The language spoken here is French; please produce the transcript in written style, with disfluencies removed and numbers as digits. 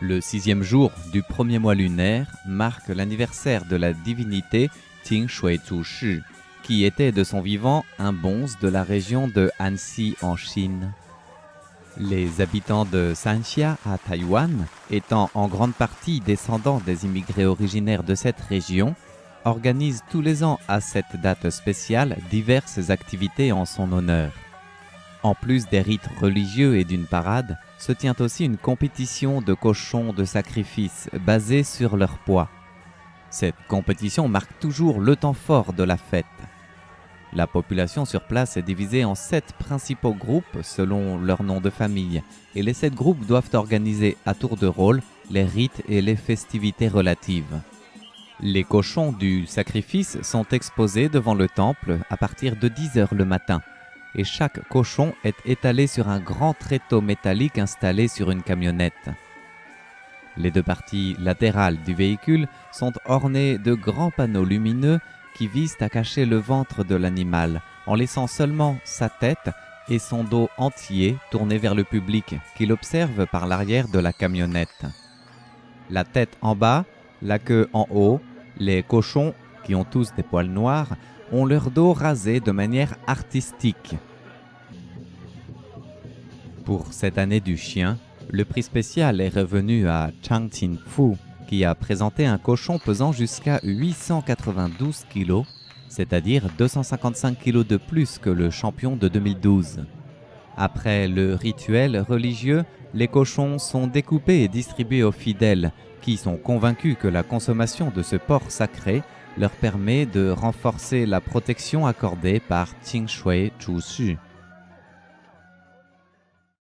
Le 6e jour du premier mois lunaire marque l'anniversaire de la divinité Qing Shui Zhu Shi, qui était de son vivant un bonze de la région de Anxi en Chine. Les habitants de Sanxia à Taïwan, étant en grande partie descendants des immigrés originaires de cette région, organisent tous les ans à cette date spéciale diverses activités en son honneur. En plus des rites religieux et d'une parade, se tient aussi une compétition de cochons de sacrifice basée sur leur poids. Cette compétition marque toujours le temps fort de la fête. La population sur place est divisée en 7 principaux groupes selon leur nom de famille, et les 7 groupes doivent organiser à tour de rôle les rites et les festivités relatives. Les cochons du sacrifice sont exposés devant le temple à partir de 10 heures le matin, et chaque cochon est étalé sur un grand tréteau métallique installé sur une camionnette. Les 2 parties latérales du véhicule sont ornées de grands panneaux lumineux qui visent à cacher le ventre de l'animal, en laissant seulement sa tête et son dos entier tourné vers le public qui l'observe par l'arrière de la camionnette. La tête en bas, la queue en haut, les cochons, qui ont tous des poils noirs, ont leur dos rasé de manière artistique. Pour cette année du chien, le prix spécial est revenu à Chang Qin-fu, qui a présenté un cochon pesant jusqu'à 892 kg, c'est-à-dire 255 kg de plus que le champion de 2012. Après le rituel religieux, les cochons sont découpés et distribués aux fidèles, qui sont convaincus que la consommation de ce porc sacré leur permet de renforcer la protection accordée par Qing Shui Zhu Shi.